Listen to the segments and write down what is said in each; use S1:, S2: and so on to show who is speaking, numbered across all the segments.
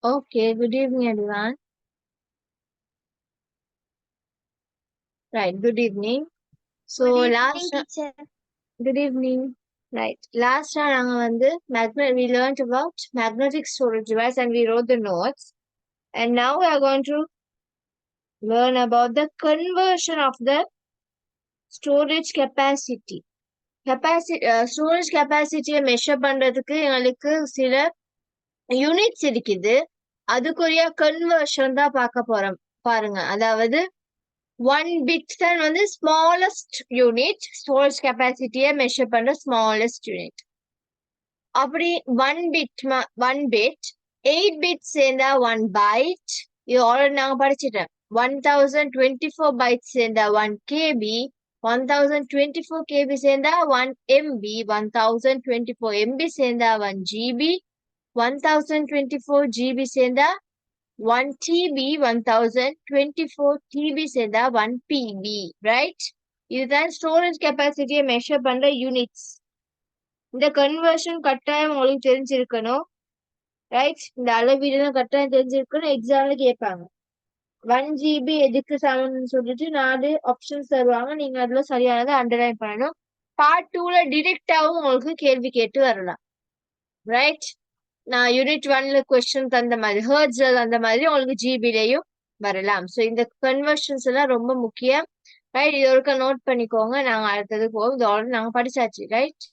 S1: Okay, good evening, everyone. Right, good evening. So
S2: Good evening,
S1: last
S2: teacher.
S1: good evening. Right, last time we learned about magnetic storage device and we wrote the notes. And now we are going to learn about the conversion of the storage capacity. Storage capacity measure பண்றதுக்கு எங்களுக்கு சில units இருக்குது. அதுக்குரிய conversion தான் பார்க்க போறோம். பாருங்க, அதாவது 1 bit தான் வந்து smallest unit, storage capacity measure பண்ற smallest unit. அப்படி 1 bit 8 bits சேர்ந்தா 1 byte. இது ஆல்ரெடி நாங்க படிச்சிட்டோம். 1024 bytes சேர்ந்தா 1 KB, 1024 KB சேர்ந்தா 1 MB, 1024 MB சேர்ந்தா 1 GB, 1024 GB சேர்ந்தா 1 TB, 1024 TB சேர்ந்தா 1 PB, right? இதுதான் ஸ்டோரேஜ் கெப்பாசிட்டியை மெஷர் பண்ற யூனிட்ஸ். இந்த கன்வர்ஷன் கட்டாயம் உங்களுக்கு தெரிஞ்சிருக்கணும், ரைட்? இந்த அளவீடுலாம் கட்டாயம் தெரிஞ்சிருக்கணும், எக்ஸாம்ல கேட்பாங்க. 1 GB எதுக்கு சமம்னு சொல்லிட்டு 4 ஆப்ஷன்ஸ் தருவாங்க. நீங்க அதுல சரியானதை அண்டர்லைன் பண்ணணும். பார்ட் 2ல டிரெக்டாவும் உங்களுக்கு கேள்வி கேட்டு வரலாம், ரைட்? நான் யூனிட் 1ல கொஸ்டின் தந்த மாதிரி ஹர்ட்ஸ்ல தந்த மாதிரி உங்களுக்கு ஜிபிலையும் வரலாம். ஸோ இந்த கன்வர்ஷன்ஸ் எல்லாம் ரொம்ப முக்கியம், ரைட்? இது ஒருக்கா நோட் பண்ணிக்கோங்க. நாங்க அடுத்தது போவோம். இது ஆல்ரெடி நாங்க படிச்சாச்சு, ரைட்?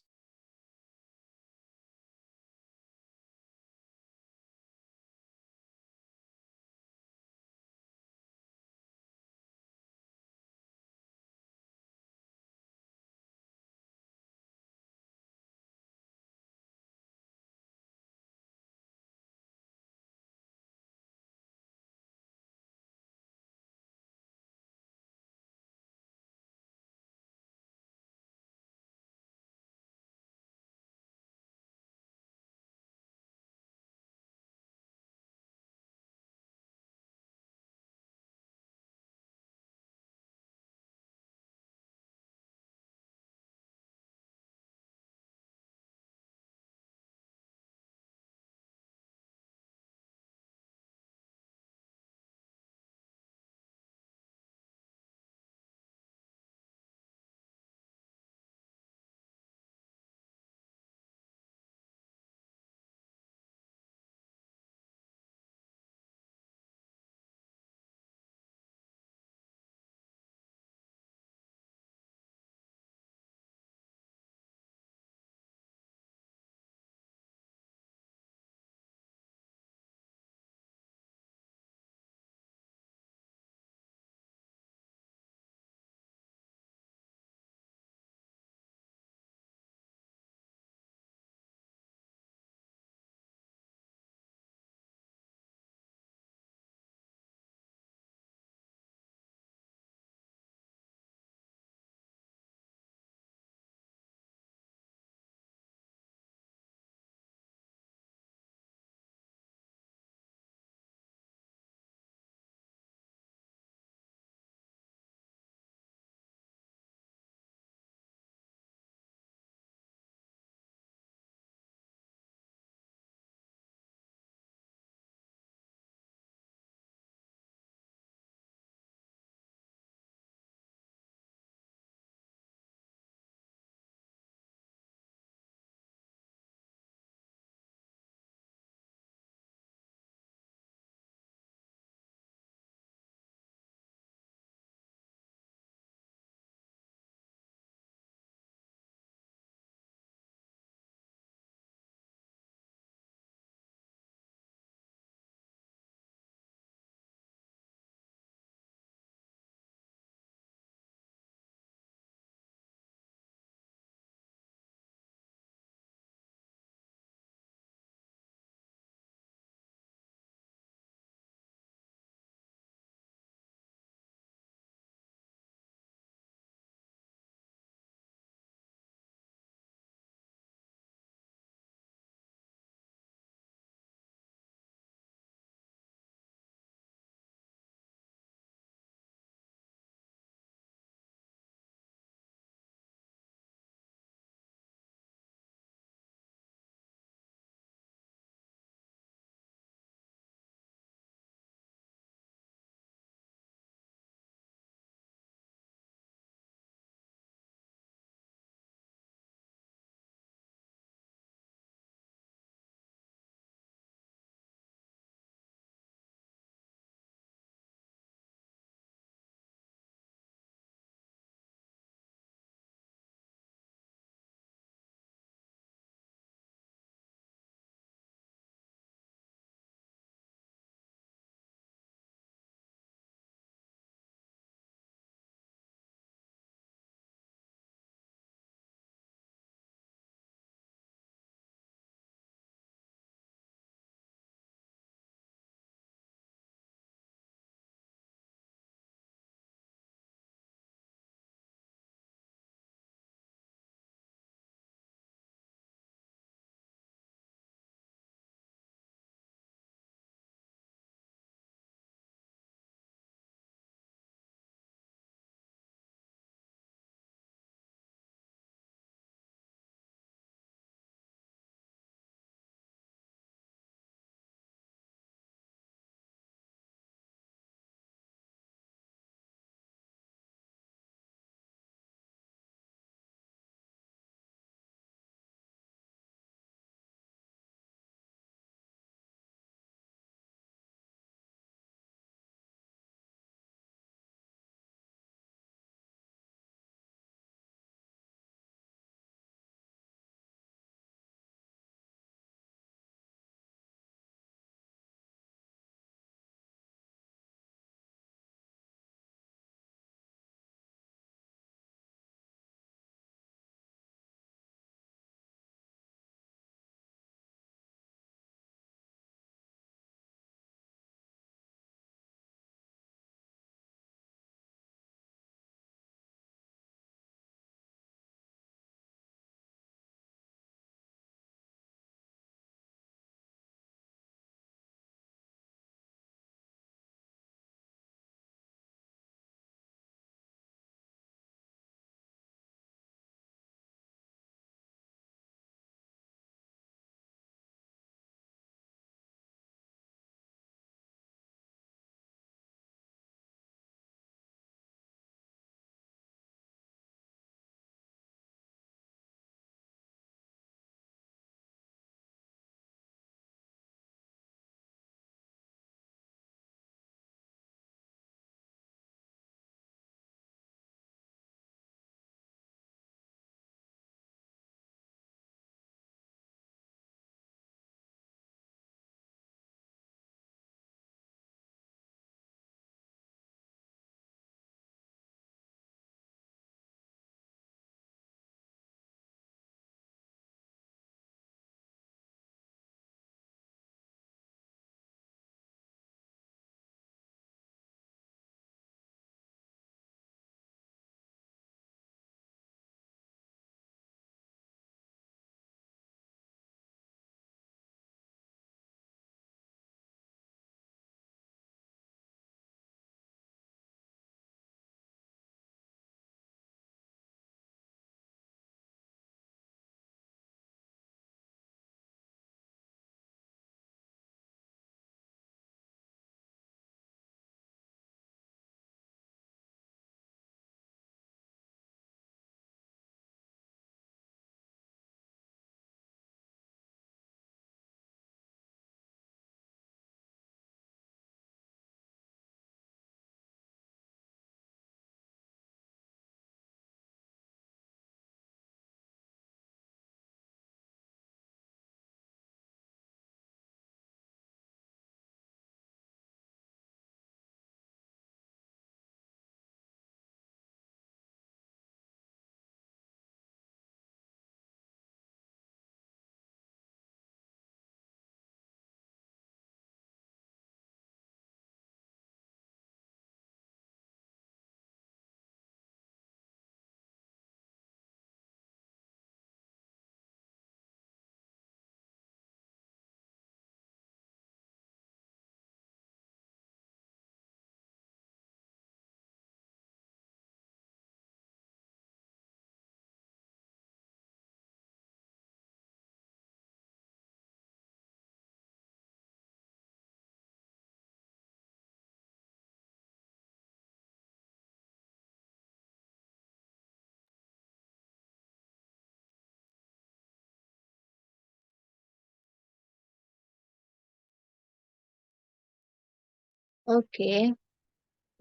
S1: ஓகே,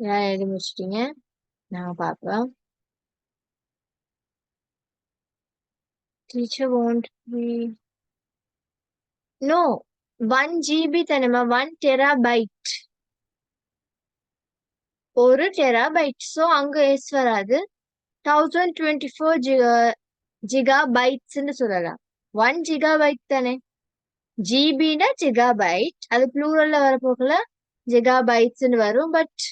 S1: நான் எழுதி முடிச்சிட்டீங்க. நான் பார்க்கலாம். Teacher won't be. No, 1 GB தானேம்மா, 1 terabyte. ஒரு terabyte. ஸோ அங்க எஸ் வராது. 1024 gigabytes சொல்லலாம். 1 gigabyte தானே. ஜிபினா ஜிகாபைட், அது ப்ளூரல்ல வரப்போகல ஜிகாபைட்ஸ்ன்னு வரும். பட்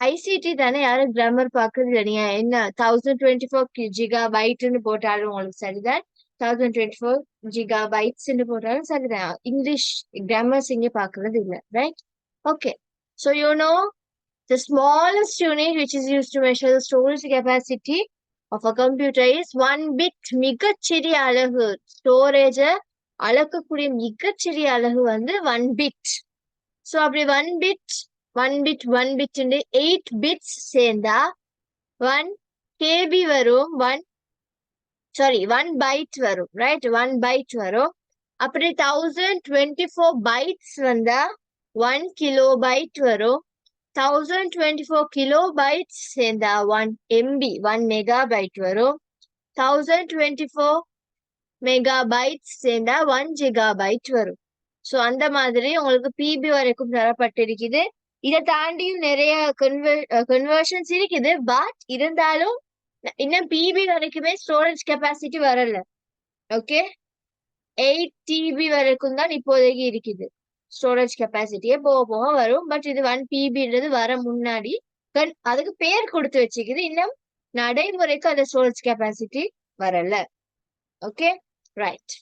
S1: ஐசிடி தானே, யாரும் கிராமர் பாக்குறது இல்லை. நீங்க என்ன 1024 gigabyteன்னு போட்டாலும் உங்களுக்கு சரிதான், 1024 gigabytes போட்டாலும் சரிதான். இங்கிலீஷ் கிராமர்ஸ் இங்க பாக்குறது இல்லை, right? Okay, so you know the smallest unit which is used to measure the storage capacity of a computer is 1 bit. மிகச்சிறிய அலகு, ஸ்டோரேஜ அளக்கக்கூடிய மிகச்சிறிய அலகு வந்து 1 bit. ஸோ அப்படி 1 bit 1 bit 8 bits சேர்ந்தா 1 KB வரும். 1 byte வரும், ரைட்? 1 byte வரும். அப்படி 1024 bytes வந்தா 1 kilobyte வரும். 1024 kilobytes சேர்ந்தா 1 MB 1 megabyte வரும். 1024 megabytes சேர்ந்தா 1 gigabyte வரும். ஸோ அந்த மாதிரி உங்களுக்கு பிபி வரைக்கும் தரப்பட்டிருக்குது. இதை தாண்டியும் நிறைய கன்வர்ஷன்ஸ் இருக்குது. பட் இருந்தாலும் இன்னும் பிபி வரைக்குமே ஸ்டோரேஜ் கெப்பாசிட்டி வரல. ஓகே, 8 TB வரைக்கும் தான் இப்போதைக்கு இருக்குது ஸ்டோரேஜ் கெப்பாசிட்டியே. போக போக வரும். பட் இது 1 PBன்றது வர முன்னாடி அதுக்கு பேர் கொடுத்து வச்சுக்குது. இன்னும் நடைமுறைக்கு அந்த ஸ்டோரேஜ் கெப்பாசிட்டி வரல. Okay, right.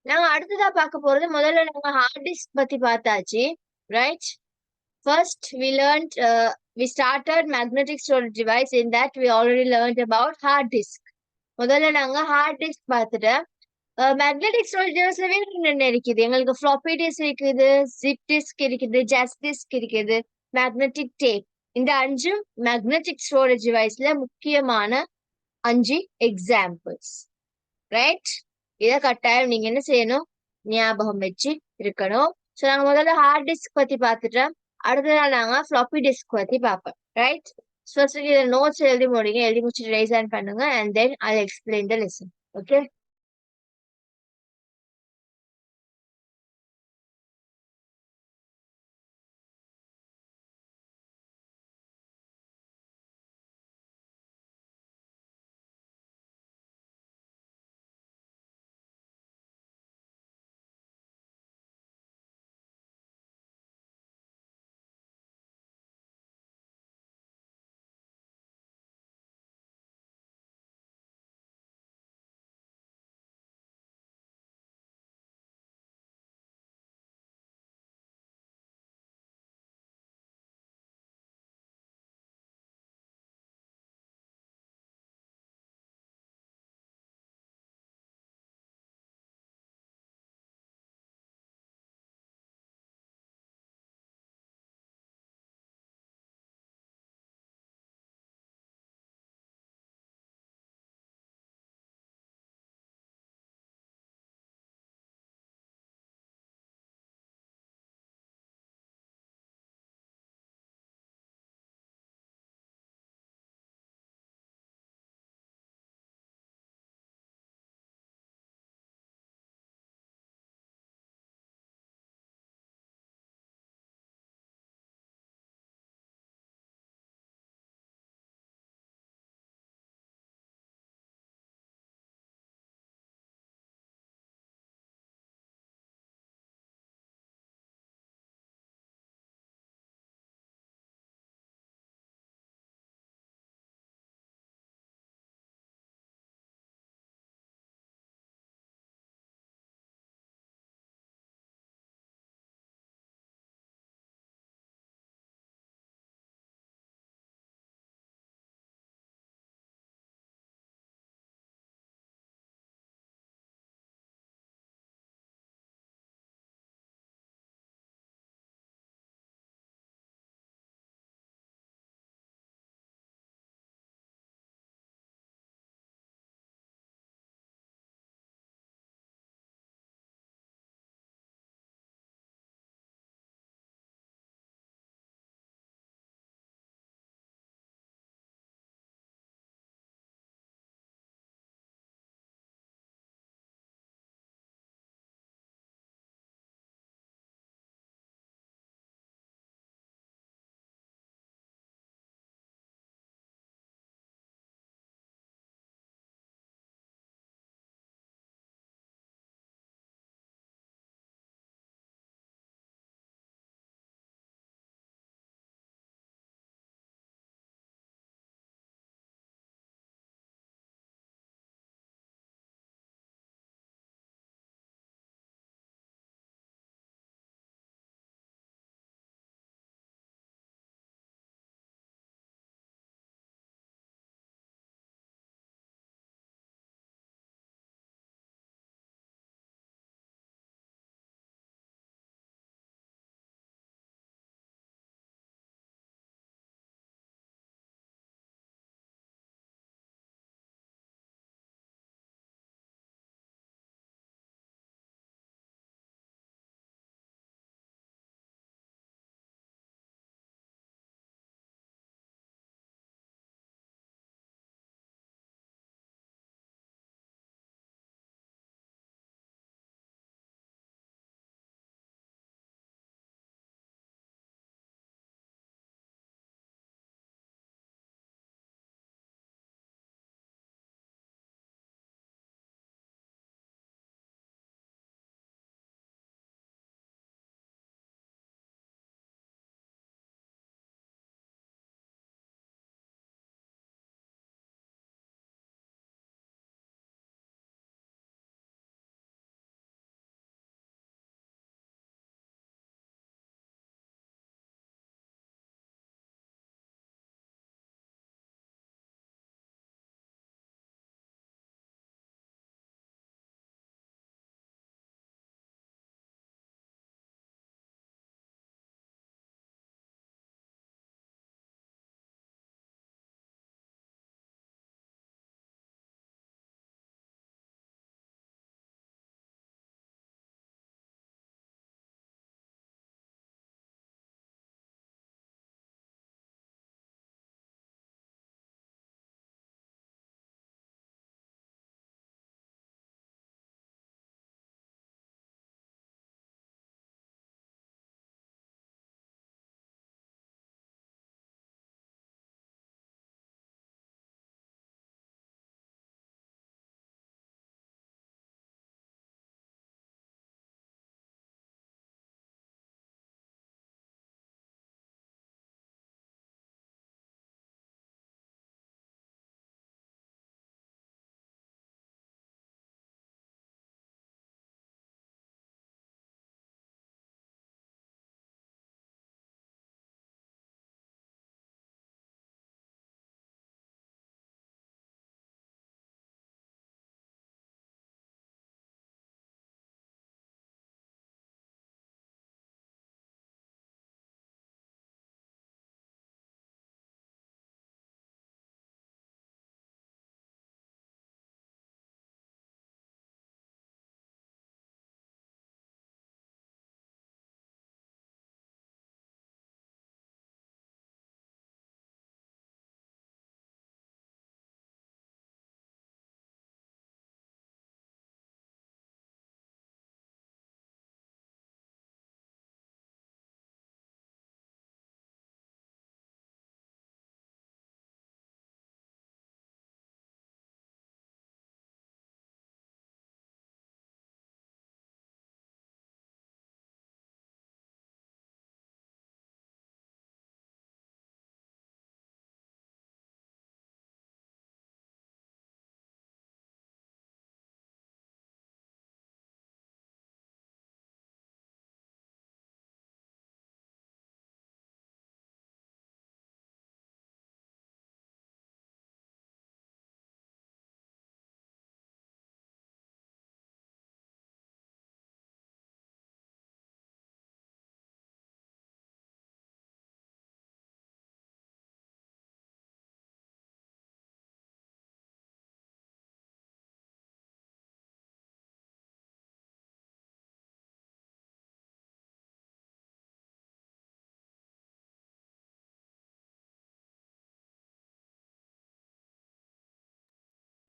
S1: நாங்க அடுத்ததா பார்க்க போறது, முதல்ல நாங்க ஹார்ட் டிஸ்க் பத்தி பார்த்தாச்சு, right? First we started magnetic storage device. In that we already learned about hard disk. முதல்ல நாங்க ஹார்ட் டிஸ்க் பார்த்துட்டு, மேக்னெட்டிக் ஸ்டோரேஜ் டிவைஸ்ல என்ன இருக்குது? எங்களுக்கு ஃப்ளாப்பி டிஸ்க் இருக்குது, ஜிப் டிஸ்க் இருக்குது, ஜாஸ் டிஸ்க் இருக்குது, மேக்னெட்டிக் டேப். இந்த 5 மேக்னெட்டிக் ஸ்டோரேஜ் டிவைஸ்ல முக்கியமான 5 எக்ஸாம்பிள்ஸ், ரைட்? இதை கட்டாயம் நீங்க என்ன செய்யணும், ஞாபகம் வச்சு இருக்கணும். ஸோ நாங்க முதல்ல ஹார்ட் டிஸ்க் பத்தி பார்த்துட்டோம். அடுத்த நாள் நாங்க ஃப்ளாப்பி டிஸ்க் பத்தி பார்ப்போம், ரைட்? ஃபர்ஸ்ட் இதை நோட்ஸ் எழுதி முடிங்க. எழுதி முடிச்சுட்டு ரைஸ் ஆன் பண்ணுங்க, and then I explain the lesson. Okay.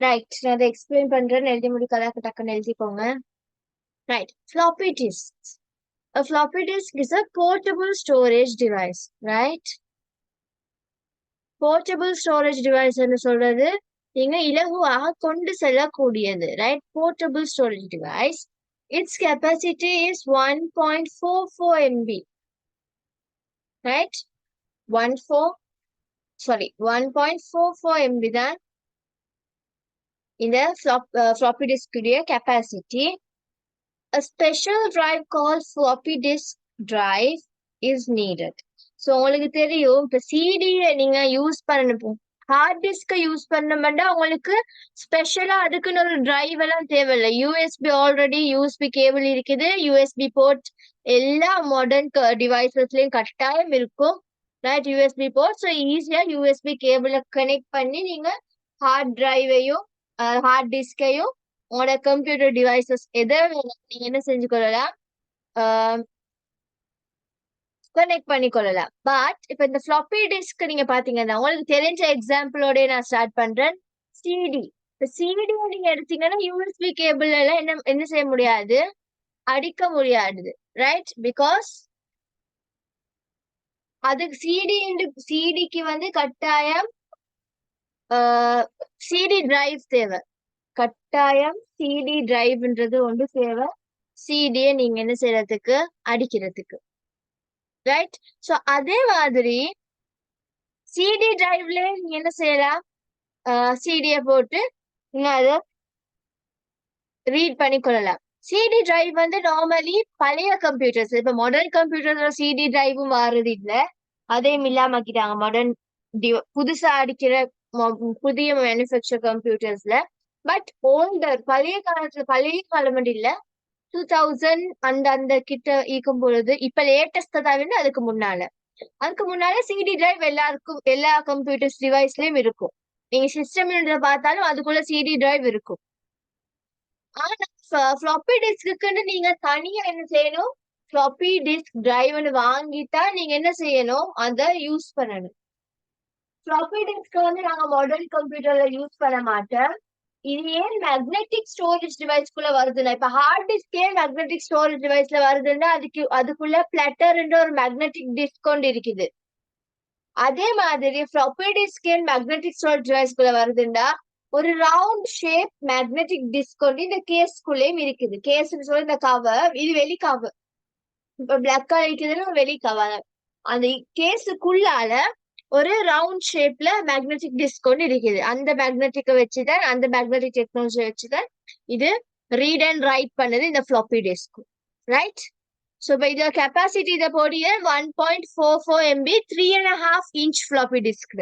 S1: Right, நான் அதை எக்ஸ்பிளைன் பண்றேன். எழுதி முடிக்கலாம், டக்குன்னு எழுதிக்கோங்க. Right, floppy disks. A floppy disk is a portable storage device, right? Portable storage device ன்னு சொல்றது நீங்க இலகுவாக கொண்டு செல்லக்கூடியது, right? Portable storage device. Its capacity is 1.44 MB, right? 1.44 MB தான் இந்த floppy disk உடைய capacity. A special drive called floppy disk drive is needed. So உங்களுக்கு தெரியும், இப்ப சிடியை நீங்க யூஸ் பண்ணணும், ஹார்ட் டிஸ்கை யூஸ் பண்ணோம்னா உங்களுக்கு ஸ்பெஷலா அதுக்குன்னு ஒரு டிரைவ் எல்லாம் தேவையில்லை. யூஎஸ்பி ஆல்ரெடி யூஎஸ்பி கேபிள் இருக்குது, யூஎஸ்பி போர்ட் எல்லா மாடர்ன் டிவைசஸ்லயும் கட்டாயம் இருக்கும், ரைட்? USB board. ஸோ ஈஸியா யூஎஸ்பி கேபிளை கனெக்ட் பண்ணி நீங்க ஹார்ட் டிரைவையும் ஹார்ட் டிஸ்கையும் உங்களோட கம்ப்யூட்டர் டிவைசஸ் எதை நீங்க என்ன செஞ்சு கொள்ளலாம், கனெக்ட் பண்ணி கொள்ளலாம். பட் இப்ப இந்த ஃபிளாப்பி டிஸ்க் நீங்க பாத்தீங்கன்னா உங்களுக்கு தெரிஞ்ச எக்ஸாம்பிளோட நான் ஸ்டார்ட் பண்றேன். சிடி, இப்ப சிடி நீங்க எடுத்தீங்கன்னா யூஎஸ்பி கேபிள் எல்லாம் என்ன செய்ய முடியாது, அடிக்க முடியாது, ரைட்? பிகாஸ் அதுக்கு சிடிக்கு வந்து கட்டாயம் சிடி டிரைவ் தேவை, கட்டாயம் சிடி டிரைவ்ன்றது ஒன்று தேவை, சிடியை நீங்க என்ன செய்யறதுக்கு, அடிக்கிறதுக்கு, ரைட்? சோ அதே மாதிரி சிடி டிரைவ்ல நீங்க என்ன செய்யலாம், சிடியை போட்டு நீங்க அதை ரீட் பண்ணி கொள்ளலாம். சிடி டிரைவ் வந்து நார்மலி பழைய கம்ப்யூட்டர்ஸ், இப்ப மாடர்ன் கம்ப்யூட்டர்ஸ்ல சிடி டிரைவும் வாரது இல்லை, அதையும் இல்லாமக்கிட்டாங்க மாடர்ன் புதுசா அடிக்கிற புதிய மேனுஃபேக்சர் கம்ப்யூட்டர்ஸ்ல. பட் ஓல்டர் பழைய காலம் இல்ல, 2000 அந்த கிட்ட இருக்கும் பொழுது, இப்ப லேட்டஸ்ட் தான் அதுக்கு முன்னால சிடி டிரைவ் எல்லாருக்கும் எல்லா கம்ப்யூட்டர்ஸ் டிவைஸ்லயும் இருக்கும். நீங்க சிஸ்டம் பார்த்தாலும் அதுக்குள்ள சிடி டிரைவ் இருக்கும். ஆனா ஃபிளாப்பி டிஸ்க்குன்னு நீங்க தனியா என்ன செய்யணும், ஃபிளாப்பி டிஸ்க் டிரைவ்னு வாங்கிட்டா நீங்க என்ன செய்யணும், அதை யூஸ் பண்ணணும். ஃபிளாப்பி டிஸ்க் வந்து நாங்க மாடர்ன் கம்ப்யூட்டர்ல யூஸ் பண்ண மாட்டோம். இது ஏன் மேக்னெட்டிக் ஸ்டோரேஜ் டிவைஸ்க்குள்ள வருதுன்னா, இப்ப ஹார்ட் டிஸ்க் ஏன் மேக்னெட்டிக் ஸ்டோரேஜ் டிவைஸ்ல வருதுன்னா அதுக்குள்ள பிளட்டர் என்ற ஒரு மேக்னெட்டிக் டிஸ்க் கொண்டு இருக்குது. அதே மாதிரி ஃபிளாப்பி டிஸ்க் ஏன் மேக்னெட்டிக் ஸ்டோரேஜ் டிவைஸ்க்குள்ள வருதுன்னா ஒரு ரவுண்ட் ஷேப் மேக்னெட்டிக் டிஸ்க் கொண்டு இந்த கேஸ்க்குள்ளேயும் இருக்குது. கேஸ்ன்னு சொல்லி இந்த கவர், இது வெளி கவர், இப்ப பிளாக் கலர் இருக்குதுன்னு வெளி கவர். அந்த கேஸுக்குள்ளால ஒரு ரவுண்ட் ஷேப்ல மேக்னெட்டிக் டிஸ்க் ஒன்று இருக்குது. அந்த மேக்னெட்டிக்கை வச்சுதான், அந்த மேக்னெட்டிக் டெக்னாலஜி வச்சுதான் இது ரீட் அண்ட் ரைட் பண்ணது இந்த ஃபிளாப்பி டிஸ்க், ரைட்? ஸோ இப்போ இதோட கெப்பாசிட்டி இதை போடிய 1.44 MB 3.5 inch ஃபிளாப்பி டிஸ்க்,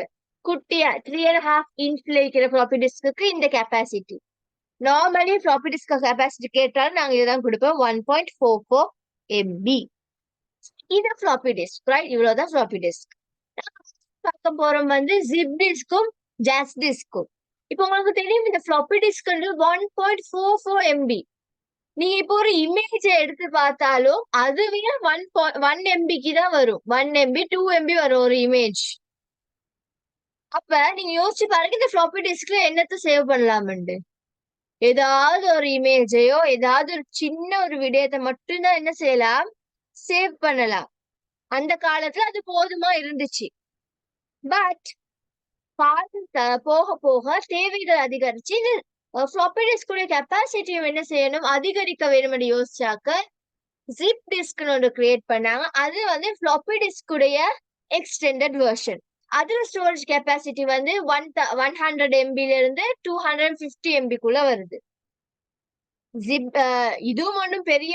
S1: குட்டியா 3.5 inchல இருக்கிற ஃபிளாப்பி டிஸ்க்கு இந்த capacity. Normally floppy disk capacity கேட்டாலும் நாங்க இதுதான் கொடுப்போம், 1.44 MB. இது ஃபிளாப்பி டிஸ்க், ரைட்? இவ்வளவுதான் ஃபிளாப்பி டிஸ்க். பார்க்க போறோம் வந்து ஜிப் டிஸ்க்கும் ஜாஸ் டிஸ்க்கும். இப்போ உங்களுக்கு தெரியும் இந்த ஃபிளாப்பி டிஸ்க் 1.44 MB. நீங்க இப்போ ஒரு இமேஜ் எடுத்து பார்த்தாலும் அதுவே 1 MBக்கு தான் வரும், 1 MB 2 MB வரும் ஒரு இமேஜ். அப்ப நீங்க யோசிச்சு பாருங்க, இந்த ஃபிளாப்பி டிஸ்க்ல என்னத்தை சேவ் பண்ணலாம்னு. ஏதாவது ஒரு இமேஜையோ ஏதாவது ஒரு சின்ன ஒரு விடயத்தை மட்டும்தான் என்ன செய்யலாம், சேவ் பண்ணலாம். அந்த காலத்துல அது போதுமா இருந்துச்சு. பட் போக போக தேவைகள் அதிகரிச்சு ஃபிளாப்பி டிஸ்குடைய கெப்பாசிட்டியும் என்ன செய்யணும், அதிகரிக்க வேணும்னு யோசிச்சாக்க ஜிப் டிஸ்க்னு ஒன்று கிரியேட் பண்ணாங்க. அது வந்து ஃபிளாப்பி டிஸ்குடைய எக்ஸ்டெண்டட் வெர்ஷன். அதுல ஸ்டோரேஜ் கெப்பாசிட்டி வந்து 100 MBல இருந்து 250 MBக்குள்ள வருது. ஜிப் இதுவும் ஒன்றும் பெரிய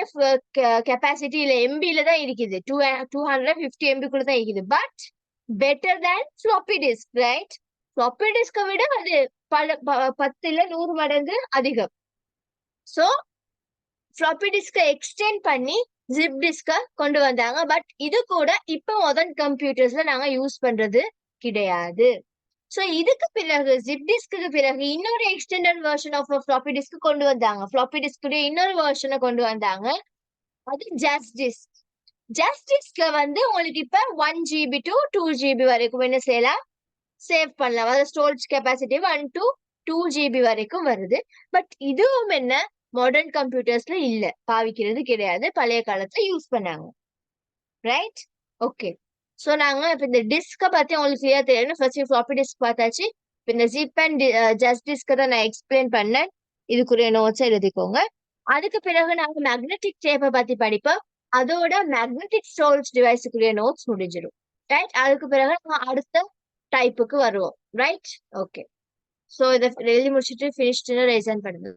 S1: கெப்பாசிட்டி இல்ல, MBல தான் இருக்குது, 250 MBக்குள்ள தான் இருக்குது. But better than floppy disk, right? Floppy டிஸ்கை விட அது 10 இல்ல 100 மடங்கு அதிகம். சோ ஃபிளாப்பி டிஸ்கை எக்ஸ்டெண்ட் பண்ணி ஜிப் டிஸ்க கொண்டு வந்தாங்க. பட் இது கூட இப்ப மாடர்ன் கம்ப்யூட்டர்ஸ்ல நாங்க யூஸ் பண்றது கிடையாது. சோ இதுக்கு பிறகு ஜிப் டிஸ்க்கு பிறகு இன்னொரு extended version of floppy disk கொண்டு வந்தாங்க. ஃபிளாப்பி டிஸ்குடைய இன்னொரு வெர்ஷனை கொண்டு வந்தாங்க, அது ஜாஸ் டிஸ்க். ஜாஸ் டிஸ்க்ல வந்து உங்களுக்கு இப்ப 1 GB to 2 GB வரைக்கும் என்ன செய்யலாம், சேவ் பண்ணலாம். அதாவது ஸ்டோரேஜ் கெப்பாசிட்டி 1 to 2 GB வரைக்கும் வருது. பட் இதுவும் என்ன மாடர்ன் கம்ப்யூட்டர்ஸ்ல இல்ல, பாவிக்கிறது கிடையாது, பழைய காலத்துல யூஸ் பண்ணாங்க. ரைட்? ஓகே. சோ நாங்க இப்ப இந்த டிஸ்க பத்தி உங்களுக்கு கிளியரா தெரியணும். ஃபர்ஸ்ட் ஃபிளாப்பி டிஸ்க் பார்த்தாச்சு. இப்ப இந்த ஜிப் அண்ட் ஜஸ்ட் டிஸ்க தான் நான் எக்ஸ்பிளைன் பண்ணேன். இதுக்குரிய நோட்ஸ் எழுதிக்கோங்க. அதுக்கு பிறகு நாங்க மேக்னெட்டிக் டேப்பை பத்தி படிப்போம். அதோட மேக்னெட்டிக் ஸ்டோரேஜ் டிவைஸுக்குரிய நோட்ஸ் முடிஞ்சிடும். ரைட்? அதுக்கு பிறகு நம்ம அடுத்த டைப்புக்கு வருவோம். ரைட்? ஓகே. சோ இதை எழுதி முடிச்சுட்டு ஃபினிஷ்டு ரைசன் பண்ணுது.